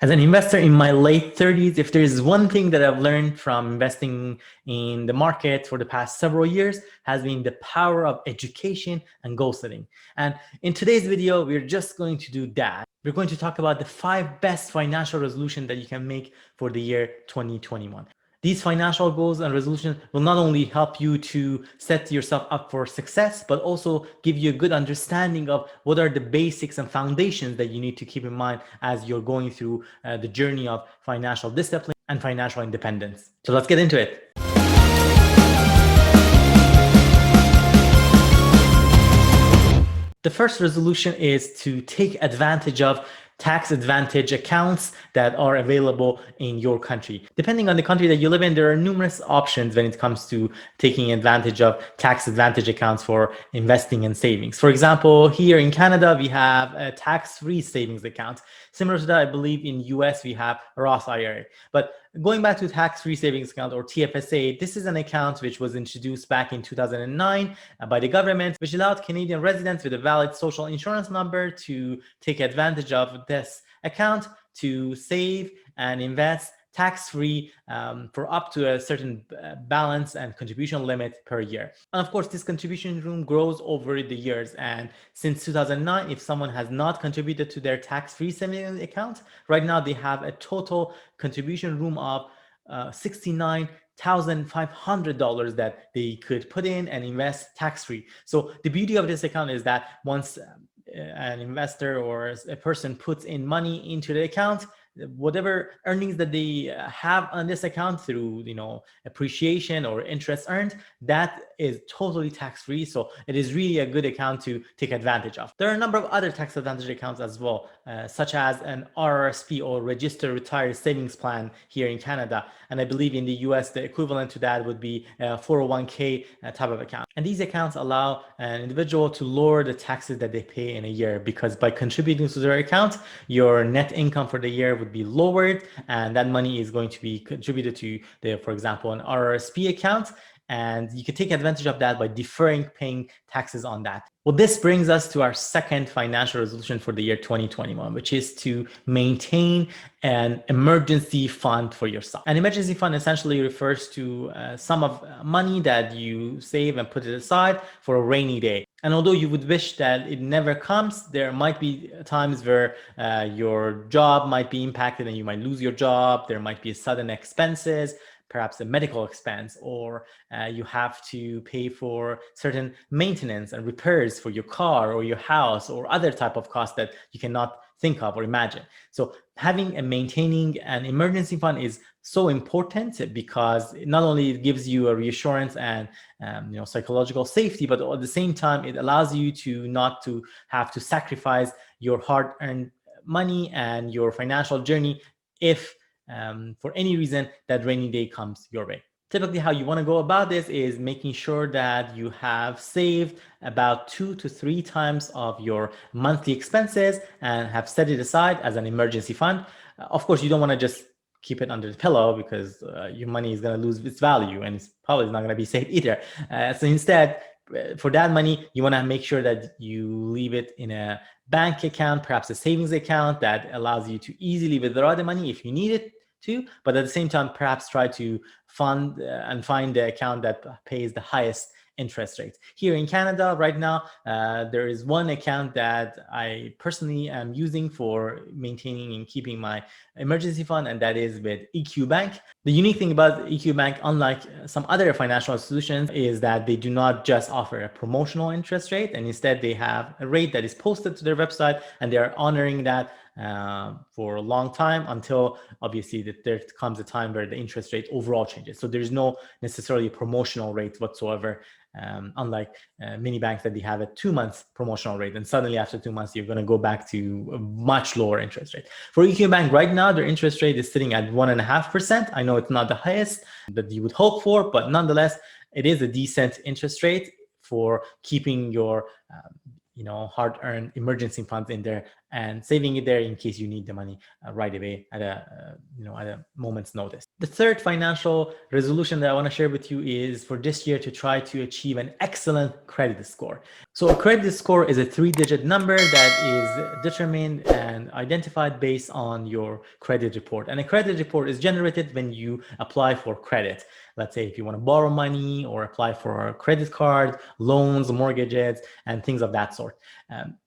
As an investor in my late 30s, if there's one thing that I've learned from investing in the market for the past several years, has been the power of education and goal setting. And in today's video, we're just going to do that. We're going to talk about the 5 best financial resolutions that you can make for the year 2021. These financial goals and resolutions will not only help you to set yourself up for success, but also give you a good understanding of what are the basics and foundations that you need to keep in mind as you're going through the journey of financial discipline and financial independence. So let's get into it. The first resolution is to take advantage of tax advantage accounts that are available in your country. Depending on the country that you live in, there are numerous options when it comes to taking advantage of tax advantage accounts for investing and savings. For example, here in Canada, we have a tax-free savings account. Similar to that, I believe in US, we have a Roth IRA. But going back to tax-free savings account or TFSA, this is an account which was introduced back in 2009 by the government, which allowed Canadian residents with a valid social insurance number to take advantage of this account to save and invest tax-free for up to a certain balance and contribution limit per year. And of course, this contribution room grows over the years. And since 2009, if someone has not contributed to their tax-free savings account, right now they have a total contribution room of $69,500 that they could put in and invest tax-free. So the beauty of this account is that once an investor or a person puts in money into the account, whatever earnings that they have on this account through, appreciation or interest earned, that is totally tax-free. So it is really a good account to take advantage of. There are a number of other tax advantage accounts as well, such as an RRSP or Registered Retired Savings Plan here in Canada. And I believe in the US, the equivalent to that would be a 401k type of account. And these accounts allow an individual to lower the taxes that they pay in a year, because by contributing to their account, your net income for the year would be lowered, and that money is going to be contributed to for example, an RRSP account, and you can take advantage of that by deferring paying taxes on that. Well, this brings us to our second financial resolution for the year 2021, which is to maintain an emergency fund for yourself. An emergency fund essentially refers to a sum of money that you save and put it aside for a rainy day. And although you would wish that it never comes, there might be times where your job might be impacted and you might lose your job. There might be sudden expenses, perhaps a medical expense, or you have to pay for certain maintenance and repairs for your car or your house or other type of cost that you cannot think of or imagine. So having and maintaining an emergency fund is so important, because not only it gives you a reassurance and psychological safety, but at the same time it allows you to not to have to sacrifice your hard-earned money and your financial journey if for any reason that rainy day comes your way. Typically, how you want to go about this is making sure that you have saved about 2 to 3 times of your monthly expenses and have set it aside as an emergency fund. Of course, you don't want to just keep it under the pillow, because your money is going to lose its value and it's probably not going to be safe either. So instead, for that money, you want to make sure that you leave it in a bank account, perhaps a savings account that allows you to easily withdraw the money if you need it to, but at the same time, perhaps try to fund and find the account that pays the highest interest rates. Here in Canada right now, there is one account that I personally am using for maintaining and keeping my emergency fund, and that is with EQ Bank. The unique thing about EQ Bank, unlike some other financial institutions, is that they do not just offer a promotional interest rate, and instead they have a rate that is posted to their website, and they are honoring that for a long time, until obviously that there comes a time where the interest rate overall changes. So there's no necessarily promotional rate whatsoever, unlike many banks that they have a 2-month promotional rate, and suddenly after 2 months you're going to go back to a much lower interest rate. For EQ Bank right now, their interest rate is sitting at 1.5%. I know it's not the highest that you would hope for, but nonetheless, it is a decent interest rate for keeping your hard-earned emergency funds in there and saving it there in case you need the money right away at a moment's notice. The third financial resolution that I want to share with you is for this year to try to achieve an excellent credit score. So a credit score is a 3-digit number that is determined and identified based on your credit report. And a credit report is generated when you apply for credit. Let's say if you want to borrow money or apply for a credit card, loans, mortgages, and things of that sort.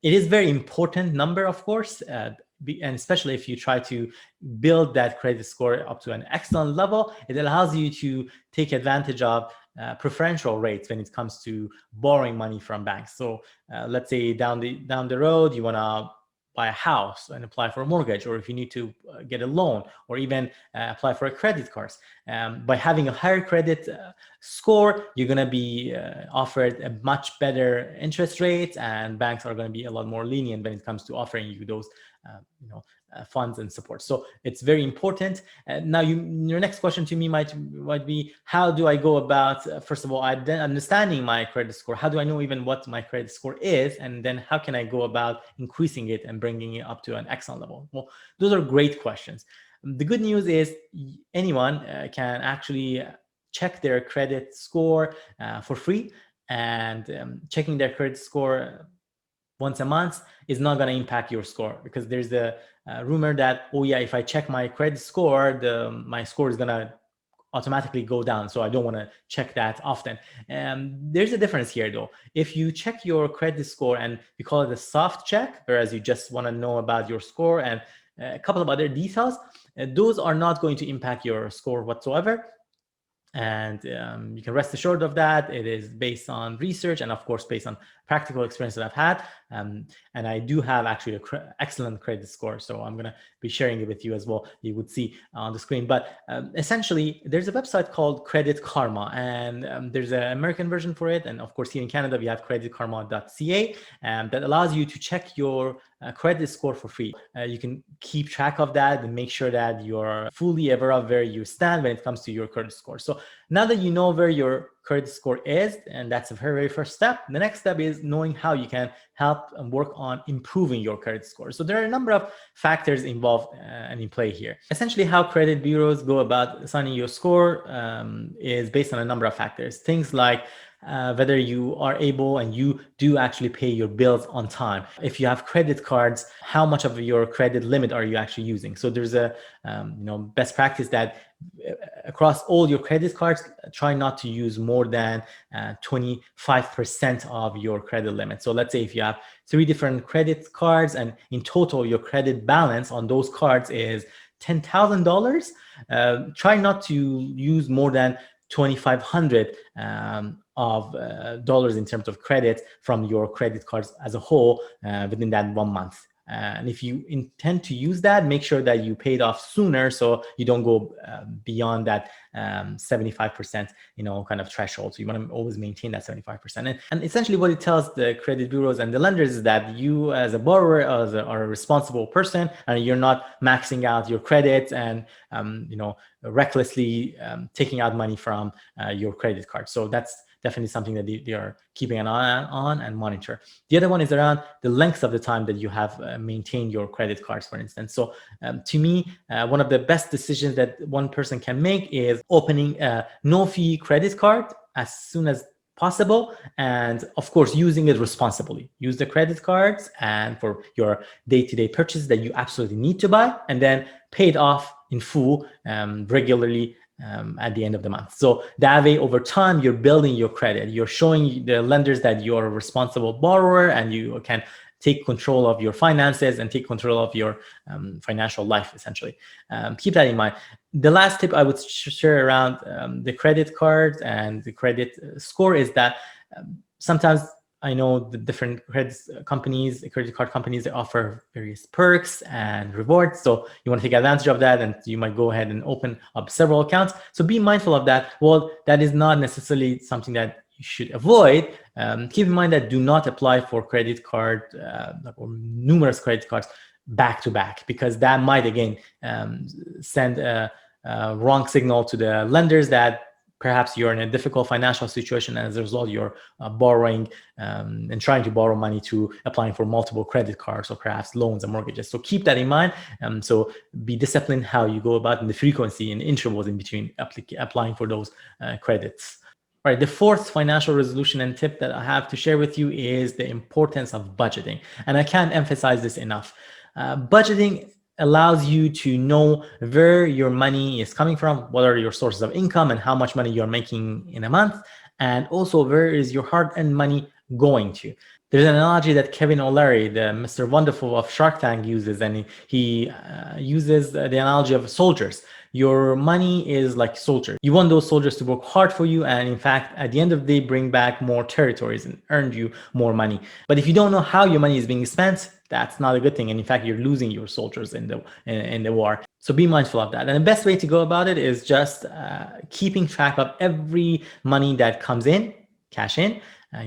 It is a very important number, of course, and especially if you try to build that credit score up to an excellent level, it allows you to take advantage of preferential rates when it comes to borrowing money from banks. So let's say down the road, you want to buy a house and apply for a mortgage, or if you need to get a loan, or even apply for a credit card. By having a higher credit score, you're going to be offered a much better interest rate, and banks are going to be a lot more lenient when it comes to offering you those funds and support. So it's very important. Now, your next question to me might be, how do I go about, first of all, understanding my credit score? How do I know even what my credit score is? And then how can I go about increasing it and bringing it up to an excellent level? Well, those are great questions. The good news is anyone can actually check their credit score for free, and checking their credit score once a month is not going to impact your score, because there's a rumor that, oh yeah, if I check my credit score, my score is going to automatically go down. So I don't want to check that often. There's a difference here though. If you check your credit score, and we call it a soft check, whereas you just want to know about your score and a couple of other details, those are not going to impact your score whatsoever. And you can rest assured of that. It is based on research and, of course, based on practical experience that I've had. And I do have actually an excellent credit score. So I'm going to be sharing it with you as well. You would see on the screen. But essentially, there's a website called Credit Karma, and there's an American version for it. And of course, here in Canada, we have creditkarma.ca, that allows you to check your credit score for free. You can keep track of that and make sure that you're fully aware of where you stand when it comes to your credit score. So now that you know where your credit score is, and that's the very first step, the next step is knowing how you can help and work on improving your credit score. So there are a number of factors involved and in play here. Essentially, how credit bureaus go about assigning your score is based on a number of factors. Things like whether you are able and you do actually pay your bills on time. If you have credit cards, how much of your credit limit are you actually using? So there's a best practice that across all your credit cards, try not to use more than 25% of your credit limit. So let's say if you have 3 different credit cards, and in total your credit balance on those cards is $10,000, try not to use more than $2,500 of dollars in terms of credit from your credit cards as a whole within that 1 month. And if you intend to use that, make sure that you pay it off sooner, so you don't go beyond that 75% kind of threshold. So you want to always maintain that 75%. And essentially what it tells the credit bureaus and the lenders is that you as a borrower are a responsible person, and you're not maxing out your credit and recklessly taking out money from your credit card. So that's definitely something that they are keeping an eye on and monitor. The other one is around the length of the time that you have maintained your credit cards, for instance. So to me, one of the best decisions that one person can make is opening a no-fee credit card as soon as possible, and of course using it responsibly. Use the credit cards and for your day-to-day purchases that you absolutely need to buy, and then pay it off in full regularly at the end of the month. So that way, over time, you're building your credit. You're showing the lenders that you're a responsible borrower, and you can take control of your finances and take control of your financial life, essentially. Keep that in mind. The last tip I would share around the credit card and the credit score is that sometimes I know the different credit card companies, they offer various perks and rewards. So you want to take advantage of that, and you might go ahead and open up several accounts. So be mindful of that. Well, that is not necessarily something that you should avoid. Keep in mind that do not apply for credit card or numerous credit cards back to back, because that might again send a wrong signal to the lenders that perhaps you're in a difficult financial situation, and as a result, you're borrowing and trying to borrow money through applying for multiple credit cards or perhaps loans and mortgages. So keep that in mind. So be disciplined how you go about in the frequency and intervals in between applying for those credits. All right, the fourth financial resolution and tip that I have to share with you is the importance of budgeting. And I can't emphasize this enough. Budgeting allows you to know where your money is coming from, what are your sources of income, and how much money you're making in a month, and also where is your hard-earned money going to. There's an analogy that Kevin O'Leary, the Mr. Wonderful of Shark Tank, uses, and he uses the analogy of soldiers. Your money is like soldiers. You want those soldiers to work hard for you, and in fact, at the end of the day, bring back more territories and earn you more money. But if you don't know how your money is being spent, that's not a good thing. And in fact, you're losing your soldiers in the war. So be mindful of that. And the best way to go about it is just keeping track of every money that comes in, cash in,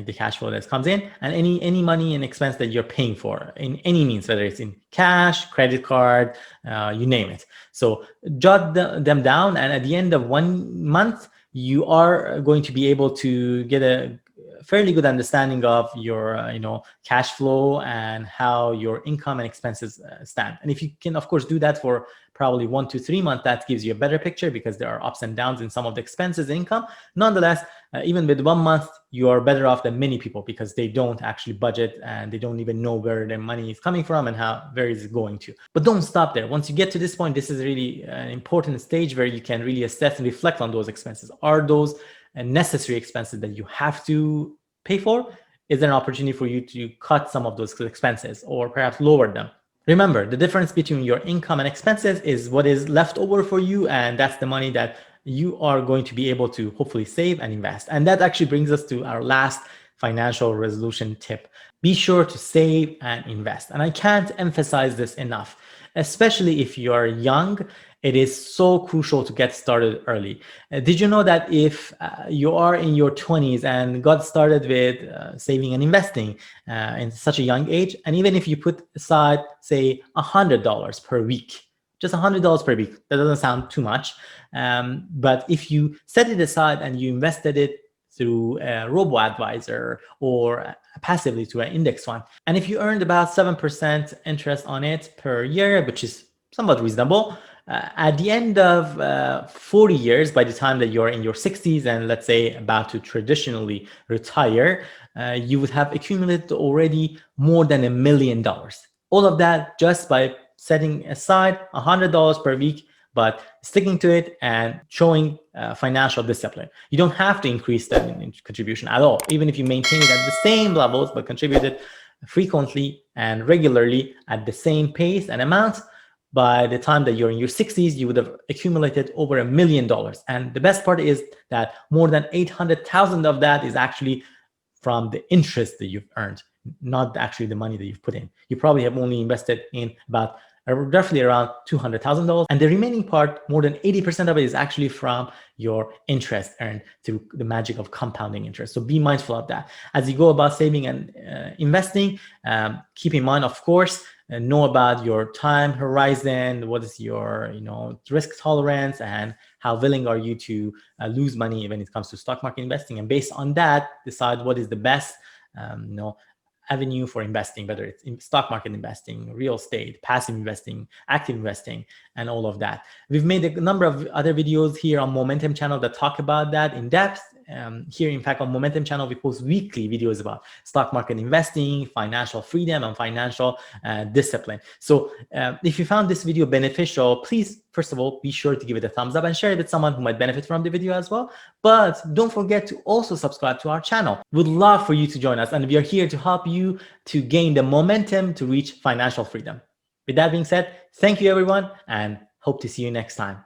the cash flow that comes in, and any money and expense that you're paying for in any means, whether it's in cash, credit card, you name it. So jot them down, and at the end of 1 month, you are going to be able to get a fairly good understanding of your cash flow and how your income and expenses stand. And if you can, of course, do that for probably 1 to 3 months, that gives you a better picture, because there are ups and downs in some of the expenses and income. Nonetheless, even with 1 month, you are better off than many people, because they don't actually budget and they don't even know where their money is coming from and where it's going to. But don't stop there. Once you get to this point, this is really an important stage where you can really assess and reflect on those expenses. Are those necessary expenses that you have to pay for? Is there an opportunity for you to cut some of those expenses or perhaps lower them? Remember, the difference between your income and expenses is what is left over for you, and that's the money that you are going to be able to hopefully save and invest. And that actually brings us to our last financial resolution tip. Be sure to save and invest. And I can't emphasize this enough, especially if you're young. It is so crucial to get started early. Did you know that if you are in your 20s and got started with saving and investing in such a young age, and even if you put aside, say, $100 per week, just $100 per week, that doesn't sound too much, but if you set it aside and you invested it through a robo-advisor or passively to an index fund, and if you earned about 7% interest on it per year, which is somewhat reasonable, at the end of 40 years, by the time that you're in your 60s and let's say about to traditionally retire, you would have accumulated already more than $1 million. All of that just by setting aside $100 per week, but sticking to it and showing financial discipline. You don't have to increase that in contribution at all. Even if you maintain it at the same levels, but contribute it frequently and regularly at the same pace and amount, by the time that you're in your 60s, you would have accumulated over $1 million. And the best part is that more than 800,000 of that is actually from the interest that you've earned, not actually the money that you've put in. You probably have only invested in about roughly around $200,000. And the remaining part, more than 80% of it, is actually from your interest earned through the magic of compounding interest. So be mindful of that. As you go about saving and investing, keep in mind, of course, know about your time horizon, what is your risk tolerance, and how willing are you to lose money when it comes to stock market investing. And based on that, decide what is the best avenue for investing, whether it's in stock market investing, real estate, passive investing, active investing, and all of that. We've made a number of other videos here on Moementum channel that talk about that in depth. Here, in fact, on Moementum channel, we post weekly videos about stock market investing, financial freedom, and financial discipline. So if you found this video beneficial, please, first of all, be sure to give it a thumbs up and share it with someone who might benefit from the video as well. But don't forget to also subscribe to our channel. We'd love for you to join us, and we are here to help you to gain the momentum to reach financial freedom. With that being said, thank you, everyone, and hope to see you next time.